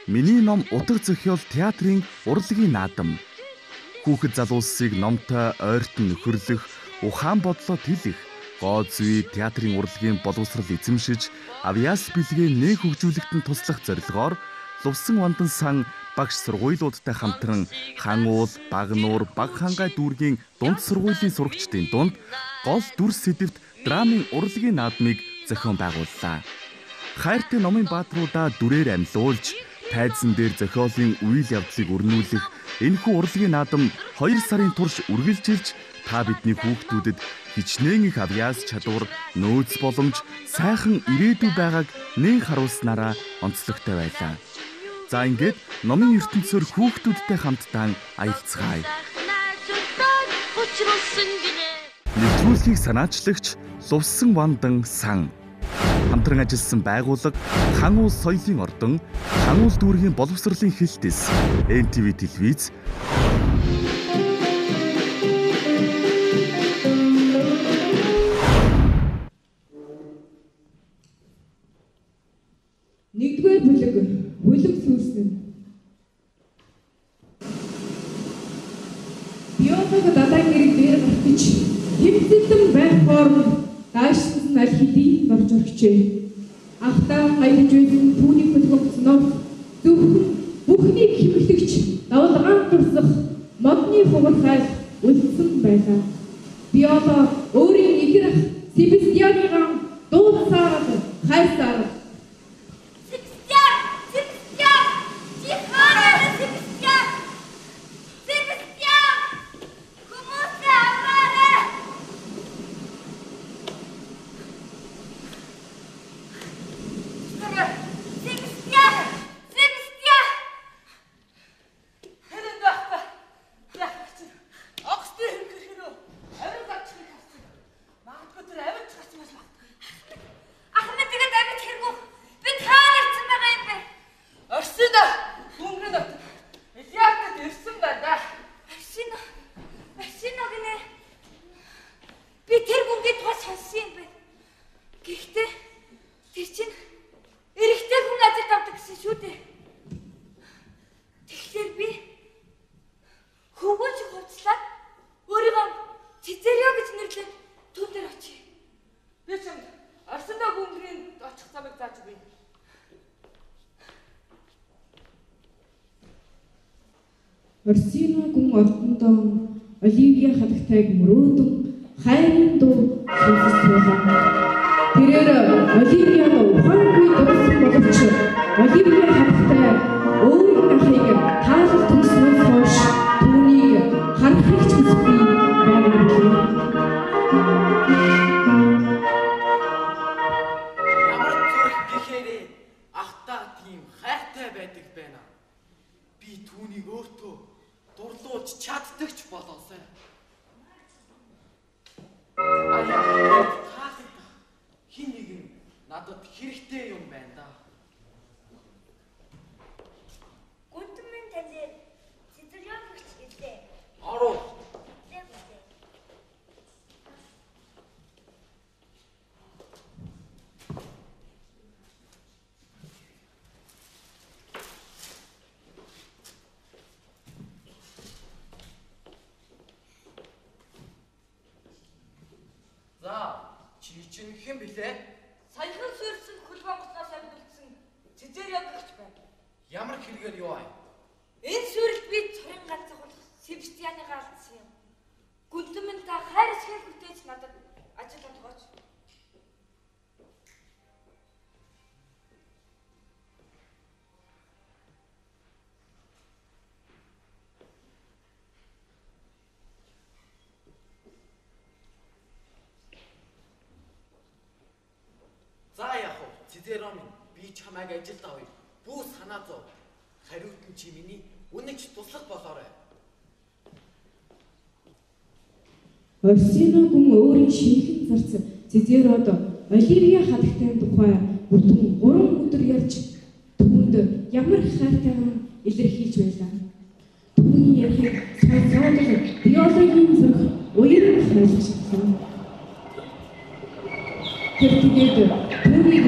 Миний ном утга зохиол театрын урлагийн наадам. Хүүхэд залуусыг номтой ойртон нөхөрлөх, ухаан бодлоо тэлэх, гоо зүй театрын урлагийн боловсрал эзэмшиж, авьяас бэлгээ нэг хөгжүүлэхтэн туслах зорилгоор Лувсан Вандан сан багш сургуулиудтай хамтран хан уул, баг нуур, баг хангай дүүргийн дунд сургуулийн сурагчдын дунд гол дүр сэдэвт драмын урлагийн наадмыг зохион байгууллаа. Хайртай номын баатруудаа дүрээр амьлуулж, тайзан дээр зохиолын үйл явдлыг өрнүүлэх энэхүү урлагийн наадам 2 сарын турш үргэлжилж та бидний хүүхдүүдэд хичнээн их авьяас чадвар, нөөц боломж, сайхан ирээдүй байгааг нэн харуулснараа онцлогтой байлаа. За ингээд номын ертөнцөөр хүүхдүүдтэй хамтдаа аялцгаая. Нэвтрүүлгийг санаачлагч Лувсан Вандан сан. Хамтран ажилласан байгууллага Хан уул соёлын ордон, Хан уул дүүргийн боловсролын хэлтэс, NTV телевиз. Нэгдүгээр бүлэг сүнснэ. Биологи далайн гэрэг дээр гарч хэмтэлтэн байх форм даашсан аль хэдийн борж өргчээ. Ахтаа хаягж байсан түүний хөдөлгөөнөөр зөвхөн бүхнийг хэмжлэгч давалгаан турсах модны хугархай үлдсэн байлаа. Биолог өөрийн ихэр ах Себастьяныгаа дуудсаад хайсаар Орсино гүн ордондоо Оливия хадагтайг мөрөөдөн хайрын дуу сонсуулсан. Тэрээр Оливияг ухаангүй дурсан боловч Оливия хадагтай өөрийн ахыг таалал төгснөөс хойш түүнийг харахыг ч хүсэхгүй байна гэв. Ямар зүрх гэхээр ахтаа тийм хайртай байдаг байна. Би түүнийг өөртөө дурлуулж чаддагч болоосай. Хин нэгэн надад хэрэгтэй юм байна да. Гүнтэн таны цэцэрлэгч гэлээ. Ороо. Чи чинь хэн блэ? Саяхан суурьсан хөлбөн госнаас амьдулсан цэзэр ягч байна. Ямар хэрэгээр юу аа? Энэ суурьд би цорын ганцхан болох Себастьяныгаа алдсан юм. Гүнтэн та хайр шиг бүтээж надад ажил олгооч. Цэзэрэм би чамайг ажилд авъя. Бүү санаа зов. Хариут нь чи миний үнэнч туслах болоорой. Орсино гүн өөрийн шинэхэн зарц Цэзэрод Оливия хадагтай тухай бүтэн 3 өдөр ярьж түүнд ямар хайртайгаа илэрхийлж байлаа. Түүний ярихыг сонсоод биологийн зүрх уян хайлж чадсан. Тэр тэгээд түүнийг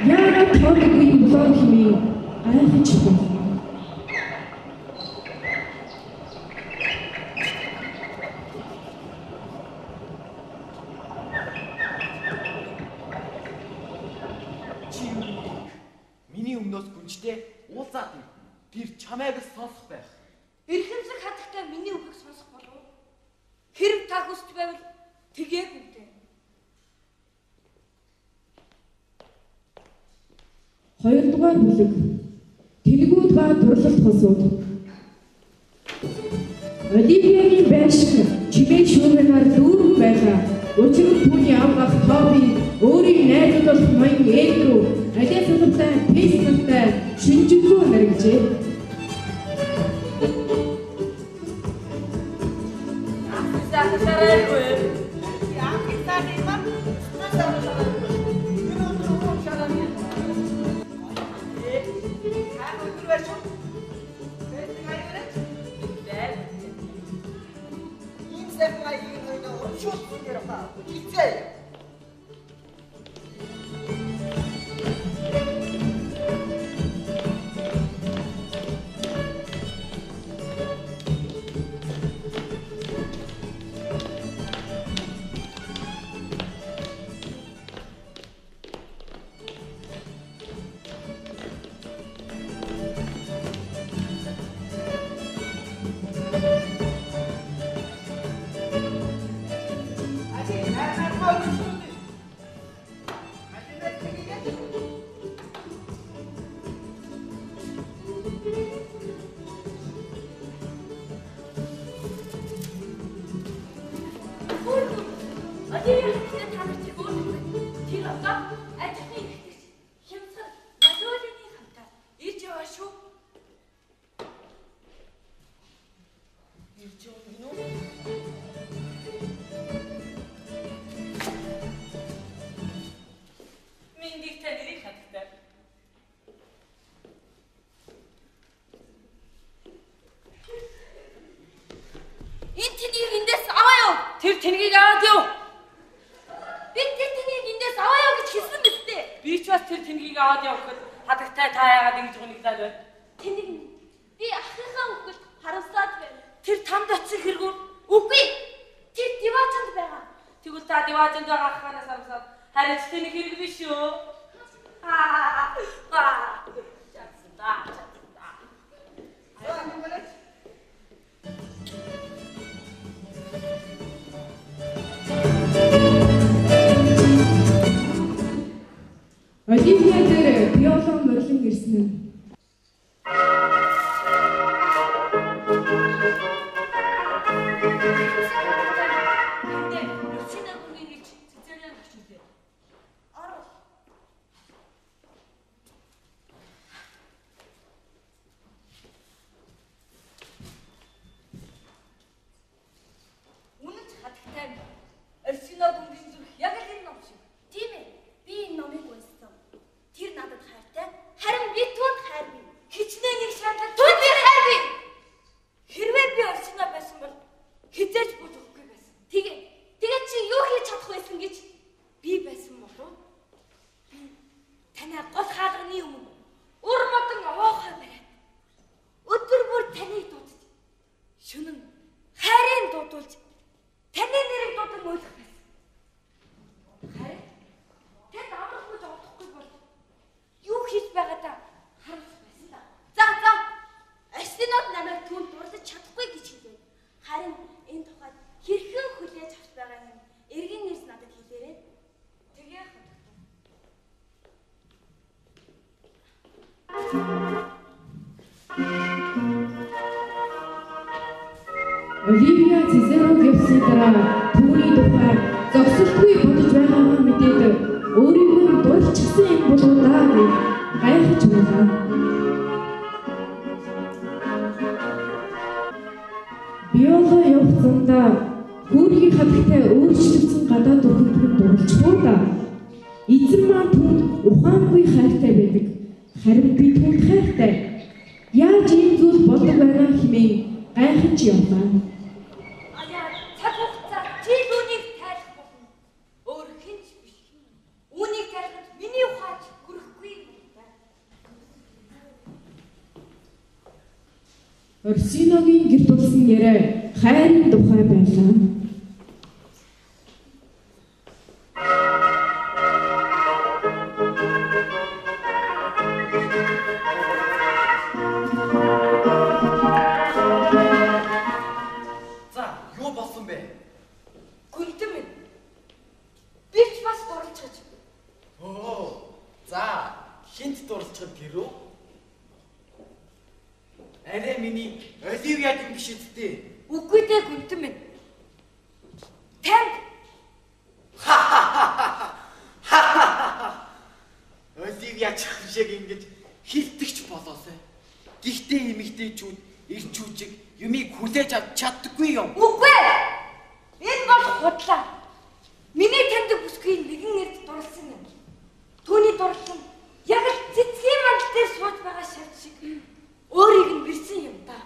яагаад тоодгүй юм бол болоо хэмээн гайхаж байна. Миний өмнөөс гүнжтэй уулзаад юм. Тэр чамайг сонсох байх. Эрхэмлэг хатагтай миний үгийг сонсох болов. Хэрэг та хүсч байвал тэгээг үгтэй. Хоёрдугаар бүлэг тэнэгүүд ба дурлалт хосууд. Оливиягийн байшин чимээ шүүрээр дүүрэн байлаа. Учир нь түүний авгах Тоби өөрийн найзууд болох ноён Эндрю Александртай Пейстертай шинжлэхүүн наригжээ. Тэр тэнгийг аваад юу? Би тэр тэнгийг эндээс аваа юу гэж хэлсэн биз дээ. Би ч бас тэр тэнгийг аваад явахад хатагтай та яагаад ингэж гонигдаад байна? Тэнийг би ахыхаа өгөхөд харамсаад байна. Тэр тамд очсон хэрэггүй. Үгүй. Тэр диваачнд байгаа. Тэгвэл та диваачнд байгаа ахаанаас харамсаад харин тэнийг хэрэг биш үү? Оливия дээр биолог морлон ирсэн нь. Оливия Цезарог явсны дараа түүний тухай зогсолтгүй бодож байгаагаа мэдээд өөрийгөө дурчихсан юм болоо даа гэж гайхаж байлаа. Биолог явцсандаа хүүргийн хатагтай өөрчлөгдсөн гадаад өхөндгөнд дурлцгүй да. Эзэн маань түнд ухаангүй хайртай байдаг. Харин би түнд хайртай. Яаж ийм зүйл болдог байна хэмээн гайхаж явлаа. Орсиногийн гэрт улсан яриа хайрын тухай байлаа. За, юу болсон бэ? Гүнтэн минь. Би ч бас дурлцаж. За, хинт дурлцахад гэрүү? Арай миний Оливияг юм биш үсттэй. Үгүй дээ гүнтэн минь. Танд Оливия чамшиг ингэж хилтэгч болоосай. Гэхдээ эмэгтэйчүүд ирч үжиг юмыг хүлээж авч чаддаггүй юм. үгүй. Энэ бол худлаа. Миний таньдаг бүсгүй нэгэн эрд дурлсан юм. Түүний дурлал яг л цэцгийн мандал дээр сууж байгаа шавь шиг өөрийг нь бэрсэн юм да.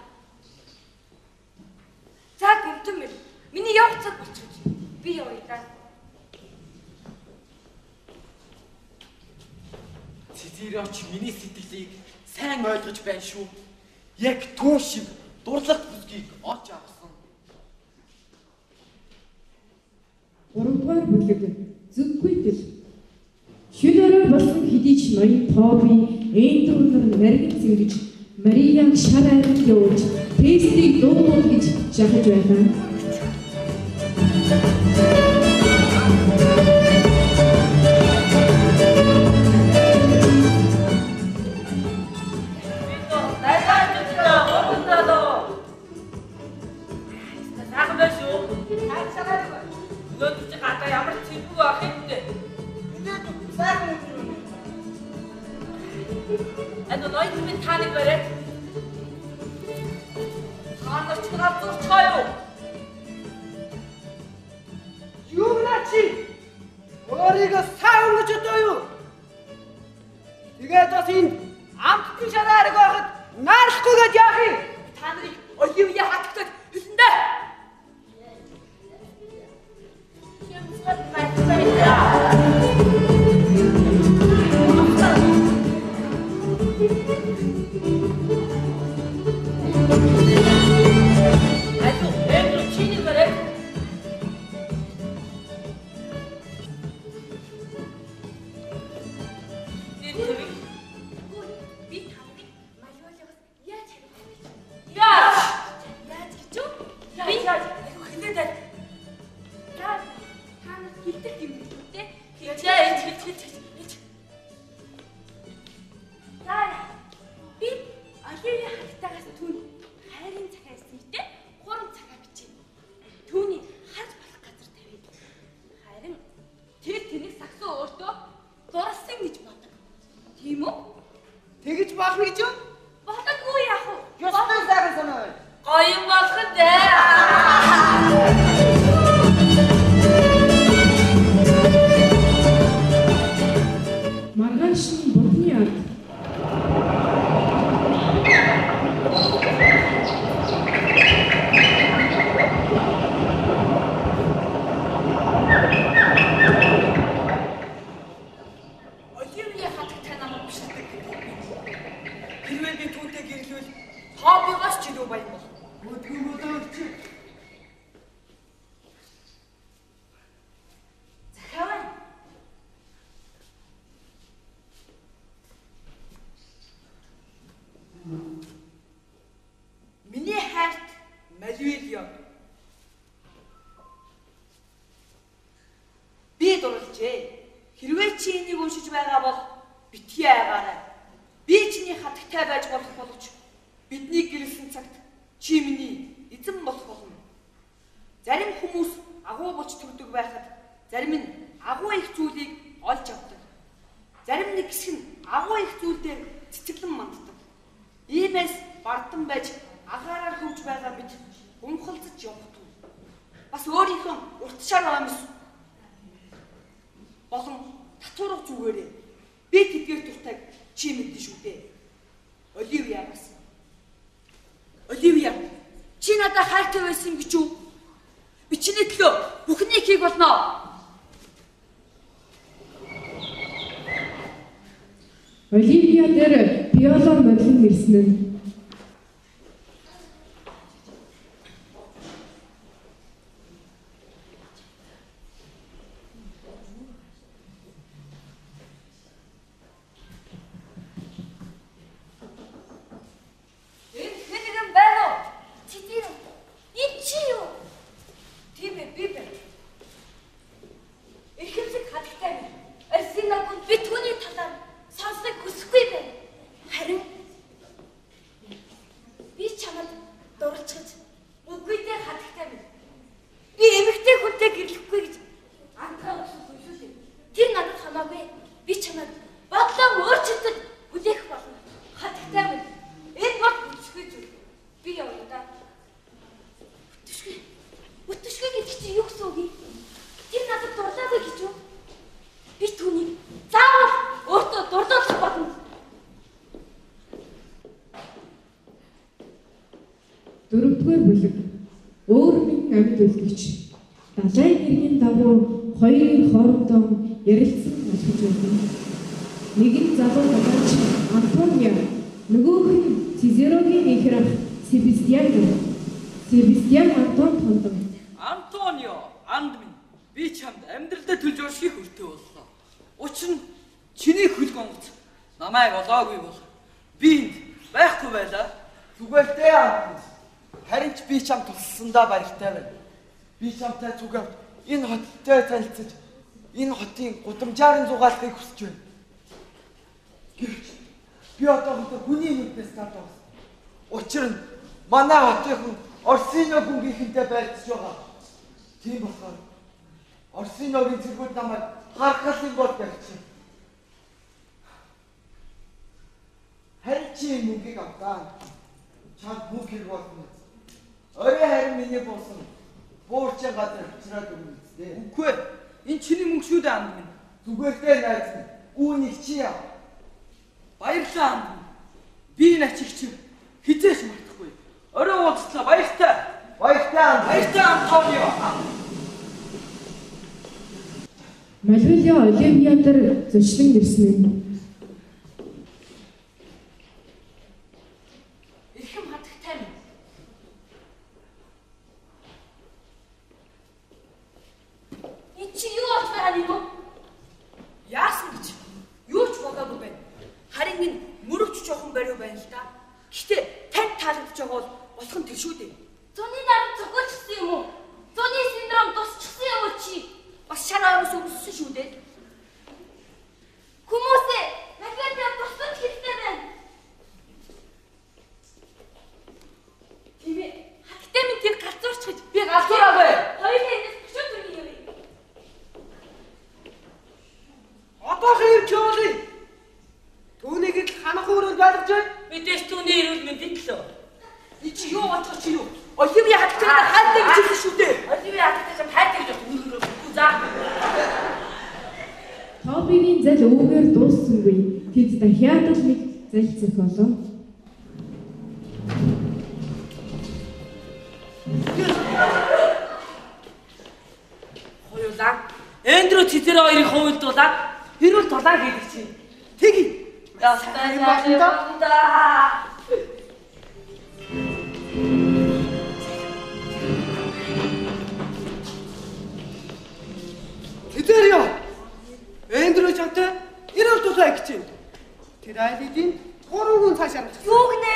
За гүнтэн минь. Миний явах цаг болчихж. Би явъя да. Цэцэрэвч миний сэтгэлийг сайн ойлгож байна шүү. Яг түү шиг дурлалт бүсгийг олж авсан. 3-р бүлэг зүггүй тэл. Шөнөөрөө болсон хэдий ч ноён Тоби Эндрүүнэр наргин зингэж Марияг шар айранд явуулж тестийг дуурал гэж жахаж байлаа. And the noise of it tiny bit. Ханаач нар зурчаа юу? Юу наач? Өөрийгөө сайн гэж одоо юу? Тэгээд бас энэ амтны шараарыг байхад наарлахгүйгээд яах юм? Та нарыг Оливия хатагтад хэлэндээ. Хэмсгэл байцаа. Тэгэж болно гэж юу? Болоогүй яах вэ? Ёстой сайхан санаа. Гоё болох дээ. Маргаашны будны ард. Оливия хатагтай намайг бишдэг. Хэрвээ би түүнтэй гэрлүүл Тобигоос ч илүү баян бол. Өдгөөч. Захаа. Миний хайрт Оливия. Би дурлжээ. Хэрвээ чи энийг уншиж байгаа бол битгий айгаарай. Би чиний хатагтай байж болох боловч бидний гэрэлсэн цагт чи миний эзэн болох болно. Зарим хүмүүс агуу болж төрдөг байхад зарим нь агуу их зүйлийг олж авдаг. Зарим нэг хэсэг нь агуу их зүйлээр цэцэглэн манддаг. Иймээс бардам байж агаараар хөвж байгаа бид өмхөлдөж явдаг. Бас өөрийнхөө уртшаар амс болон татварах зүгээрээ би тэдгээр туртайг чи мэдэн шүү дээ. Оливия бас. Оливия, чи надад хайртай байсан гэж юу? Би чиний төлөө бүхнийг хийх болно. Оливия дээр биолог морилон ирсэн нь 4-р бүлэг өөр нэгэн амьд үлдэгч далайн нэргийн дагуу хоёрын хоорондоо ярилцсан алхаж байна. Нэг нь залуу гадаач Антонио, нөгөөх нь Цизерогийн ихэр ах Себастьян Антон хондог. Антонио, анд минь би чамд амьдралдаа төлж оршихийг хүртээ боллоо. Учир нь чиний хөл гонгоц намайг олоогүй бол би энд байхгүй байлаа. Зүгээр дээ анд. Харин ч би чамд тусалсандаа баяртай байна. Би чамтай зүгээр энэ хоттой танилцаж энэ хотын гудамжаар зугаалахыг хүсэж байна. Гэвч би одоогоор хүний нүднээс гадаа. Учир нь манай хотын хүн Орсино гүнгийнхэнтэй байлдаж байгаа. Тийм болохоор Орсиногийн зэргүүд намайг харахаас юм бол барьчих. Харин чи мөнгийг авдаа. Чамд мөнгө хэрэг болно. Орой харин миний буусан буурчин газар чираад өгнө үстэй. Үгүй ээ. Энэ чиний мөнгө шүү дээ анд минь. Зүгээртэй найз минь. Үүнийг чи яа. Баярлалаа анд минь. Би энэ ачигч хизээш мартахгүй. Орой уулзлаа баяртай. Баяртай Антонио. Малвилио Оливиадэр зочлон ирсэн юм. Ирхэм хатагтай минь. Чи юу болж байгаа юм бэ? Яасан гэж? Юу ч бодоогүй байна. Харин энэ мөрөвч жоохон бариу байна л да. Гэхдээ тань таалагдж байгаа бол болох нь тэр шүү дээ. Зуны наран цогцолчихсон юм уу? Зуны синдром тусчихсан юм уу чи? Бас шанаанаас өвссөн шүү дээ. Хүмүүсээ Малвилио тусах хэрэгтэй байна. Тийм ээ. Хатагтай минь тэр галзуурч гэж Би галзуураагүй. Хоёулаа энэс өчөө төрний юм. Одоо хэрэг чуулъя. Түүнийг л ханах өөрөөр байлгаж байна. мэдээж түүний эрүүл мэндийг лөө. Чи юу бодож чи юу? Оливия хатагтай хайртай гэж хэлсэн шүү дээ. Оливиа хатагтай ч хайртай гэж өгөх заа. Тобигийн зал өвгөр дууссангүй. Тэд дахиад л нэг зал зохиолоо. Хоёулаа Эндрю Цизеро хоёрын хувилдуулаад хэрүүл дулаан хийдэг чинь. Тэгье. Ястай байна. Цизеро. Эндрю чамтай ирэл тусаа гэж байна. Тэр айлын 3 хүн цаашаа авчих. Юу гинэ?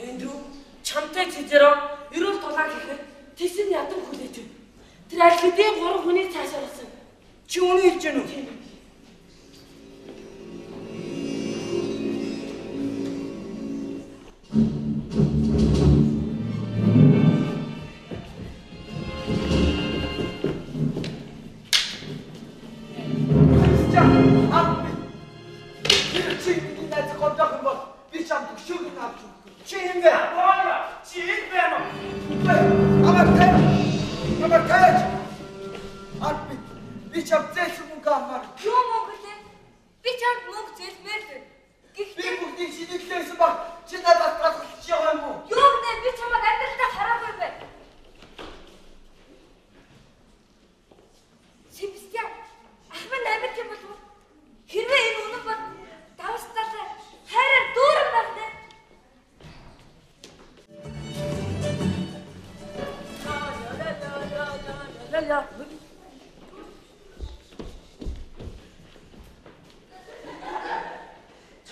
Эндрю чамтай Цизеро эрүүл дулаан хийхэд тэсэн ядан хүлээж байна. Тэр айлын 3 хүний цаашаа болсон. Чи үнийг хэлж гэнэ үү?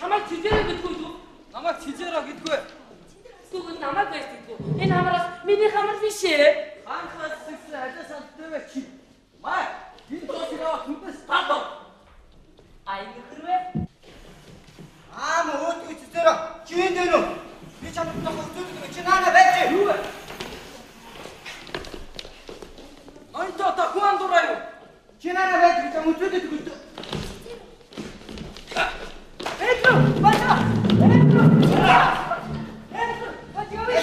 Чамайг Цизеро гэдгүй юу? Намайг Цизеро гэдгүй. Тэгвэл намайг байж гэдгүй. Энэ хамраас миний хамар биш ээ. Анхаас зэгсэн ажлаас дэвэ чи. Маа, энэ тосгоо хүндэс татав. Ай нөхрөө. Мөөдгүй Цизеро. Чи энэ дэнү. Би чамд тохох зүтгэж чи наана байж. Юу вэ? Анто та хуан дураю. Чи наана байж гэж мөдөд гэж. Эндрю, бата. Эндрю. Эндрю, бата юу вэ?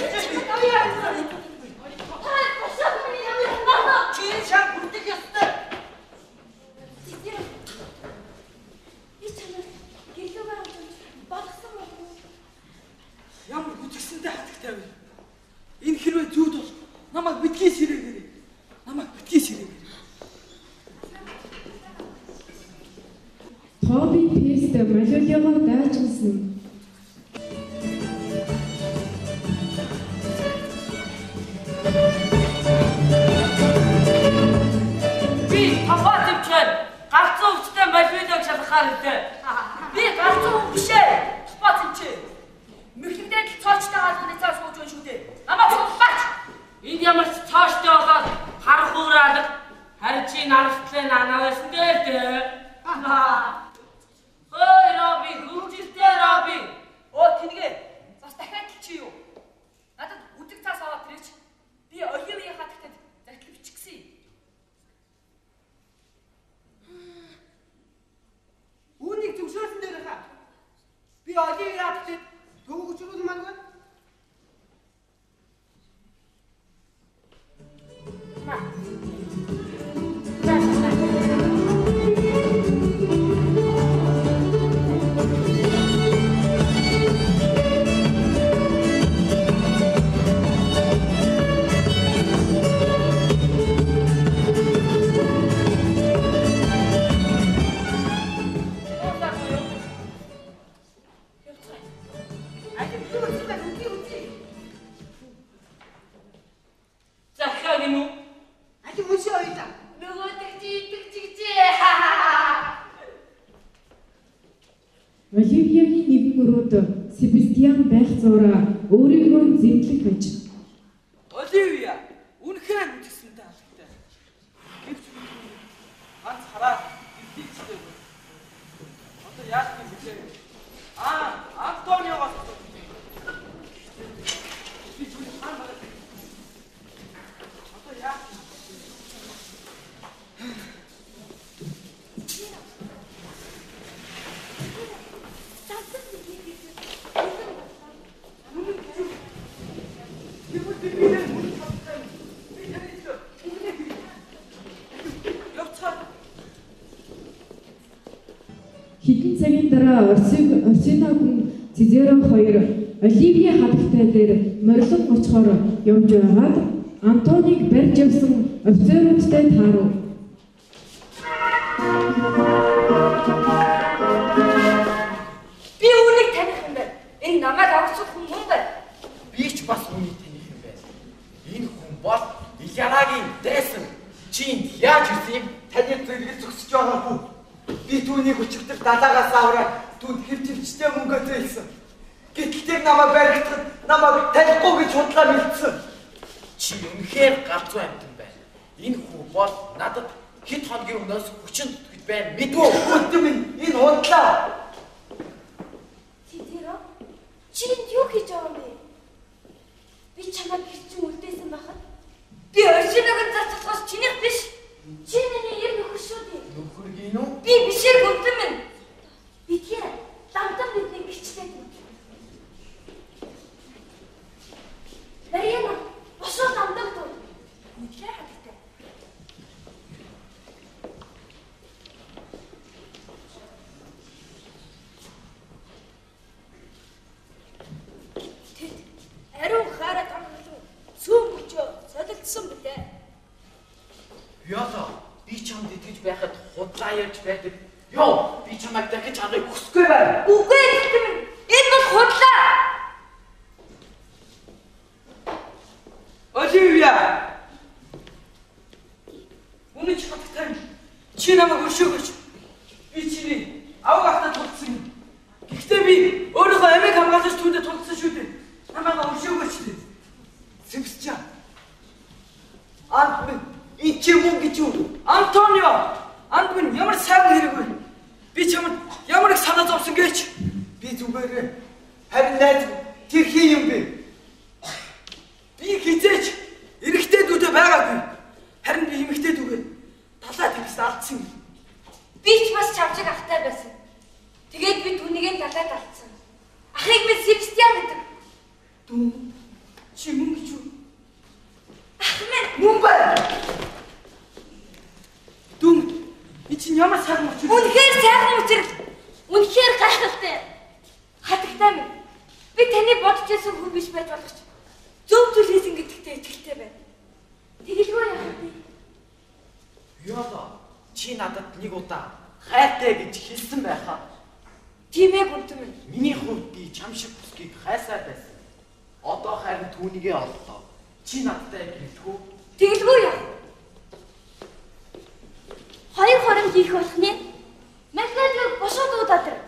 Чи шам бүрдэх ёстой. Цизеро. Тоби тест Малиолиогоор дайчилсан. Би тохоод өвчөөд галзуу өвчтэй Малиолиог шалгахаар хэлээ. Би галзуу биш ээ. Тохоод өвчөө. Мэхлэгдээд цоочтой галзууны цаа сууж байна шүү дээ. Намайг суулгаач. Энд ямар ч цоочтой болоод харах уураад харин чи наралтлаа нанавсан дээ. Ой Роби, хүчтэй Роби. Оо тэнгээ. Зас дахиад л чи юу? Надад үдэг цаас аваад ирээч. Би Оливийн хатагтад захидлыг бичгсэн. Үүнийг зөвшөөрсөн дээр хаа. Би Оливийн хатагтад төвөг өчрүүл мангад. Оливиягийн нэгэн өрөөд Себастьян байх зураа өөрийгөө зэмлэх байж. Оливия, үнэхээр үжигсэн таалагдтай. Гэвч ганц хараад бэлдээчтэй. Одоо яах юм бэ? Антониогоос би зүгээр хамаараа. Одоо яах юм? Хэдэн цагийн дараа Орсино хүн Цезаро хоёр Оливия хатагтай дээр морилон очихоор явж байгаад Антонийг барьж явсан офицеруудтай таарав. Би үүнийг таних юм байна. Энэ намайг авчих хүн мөн байна. Би ч бас үүнийг таних юм байна. Энэ хүн бол Ильянагийн дайсан. Чи энд яаж ирсэн юм? Таны зэрэг зөксөж байгаа хүн. Би түүнийг өчигдөр далаагаас аваад түүнд хэвчивчтэй мөнгө зээлсэн. Гэтэл тэр намайг баригдахад намайг танихгүй гэж худлаа мэдсэн. Чи үнэхээр галзуу амьтан байна. Энэ хүн бол надад хэд хоногийн өмнөөс хүчин түтгэж байна. Мэдвэ? Хүндэм энэ худлаа. Цэцэро, чи энд юу хийж байгаа юм бэ? Би чамайг хэрчэн үлдээсэн байхад би Орсиногын зарцуулгаас чинийх биш. Чи миний яг нөхөр шүү дээ. Нөхөр гин үү? Би бишээ гүнтэн минь. Би тийм дамтан бидний гिचлээд юм. Нарийн босоо дамтан дуу. Үнэхээр хатагтай. Тэд ариун хараа тамгалан сүүм өчөө солилцсон битээ. Яа, би чамд итгэж байхад худлаа ярьж байдаг. Йоо, би чамайг дахиж харахыг хүсэхгүй байна. Үгүй ээ, энэ бол худлаа. Оливия! Үнэн ч хатагтай. Чи намайг өршөөгөөч. Би чиний аваг ахтад тулцсан. Гэхдээ би өөрийнхөө амийг хамгаалж түүнтэй тулцсан шүү дээ. Намайг өршөөгөөч дээ. Себастьян. Антмен, энэ чи мөн гэж юу? Антонио! Антмен ямар сайхан хэрэг вэ? Би чамд ямар их санаа зовсон гэж. Би зүгээр харин найз тэр хий юм бэ? Би хизээч эрэгтэй дүүтэй байгаагүй. Харин би эмэгтэй дүүгээ талаа тэгс алдсан. Би ч бас чамчиг ахтай байсан. Тэгээд би түүнийг талаад алдсан. Ахыг би Себастьян гэдэг. Дүү чи мөн гэж юу? Ах минь Мөн байна. Дүү чинь ямар сайхан учир. Үнэхээр сайхан учир. Үнэхээр гайхалтай. Хатагтай минь. Би таны бодож байсан хүн биш байж болох ч зөв зүйл хийсэн гэдэгтээ итгэлтэй байна. Тэгэлгүй яах вэ? Яа, чи надад нэг удаа хайртай гэж хэлсэн байхаа. Тийм ээ гүнтэн. Миний хувьд би чам шиг бүсгийг хайсаар байсан. Одоо харин түүнийгээ оллоо. Чи надтай гэлгүй. Тэгэлгүй яа. Хоёр хором хийх болох нэ. Магнитыг бошоо дуудаад ир.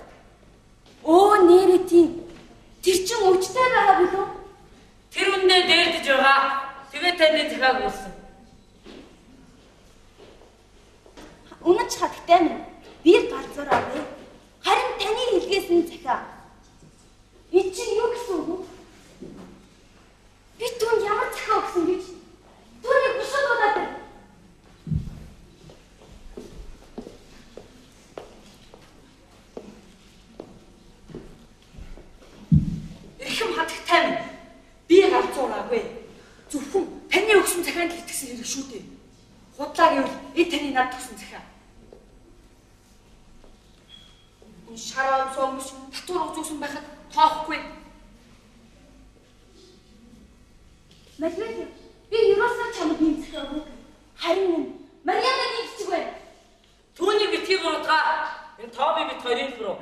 Оо нэрээ тийм. Тэр чин өвчтэй байгаа билүү? Тэр үндэ дээрдэж байгаа. Тэгээ таны захааг болсон. Үнэн ч хатагтай минь. Би галзуураа бэ. Харин таны хэлгээс нь захаа. Энэ чинь юу гэсэн үг вэ? Би түүнд ямар захаа өгсөн гэж? Түүнийг бошоо дуудаад ир. Эрхэм хатагтай минь. Би галзуураагүй. Зөвхөн таны өгсөн захаанд л итгэсэн хэрэг шүү дээ. Худлаа гэвэл энэ таны над өгсөн захаа. Шараа сомш татвар үзүүлсэн байхад тоохгүй. Магнит би юусаа чамд нэг захаа өгөх. Харин Мариана нэгчиг байна. Түүний битгий гурдгаа энэ тооби бит хоёрын руу.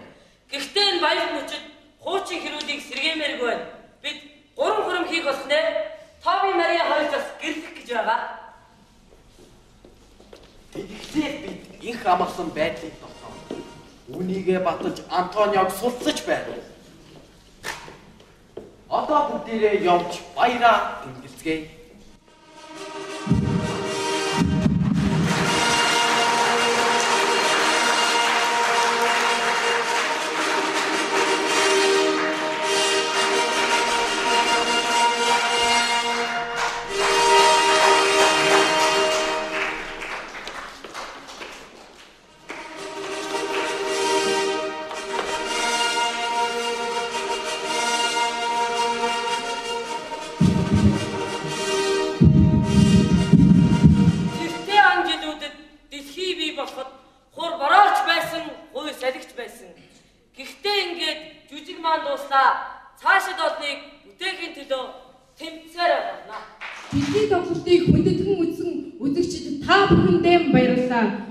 Гэхдээ энэ баяр нүчид хуучин хэрүүдийг сэргээмээргүй байна. Бид 3 хөрөм хийх болох нэ. Тооби Мария хоёрт бас гэрлэх гэж байгаа. Тэгэхээр бид инх амгалан байдлыг тогтоов. Үнийгээ баталж Антониог сулсаж байна. Одоо бүгдээрээ явж баяраа тэмдэглэцгээе.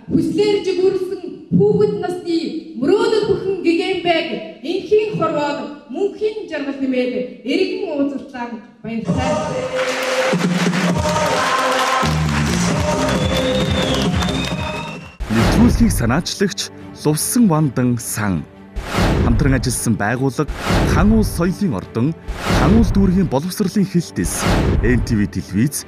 Хүслээр жигүүрсэн хүүхэд насны мөрөөдөл бүхэн гэгээмбэг энхийн хорвоод мөнхийн жаргал нэмээд эргэн уулзалтаа баярлалаа. Нэвтрүүлгийг санаачлагч Лувсан Вандан сан хамтран ажилласан байгууллага Хан улс соёлын ордон, Хан улс дүүргийн боловсролын хэлтэс, NTV телевиз,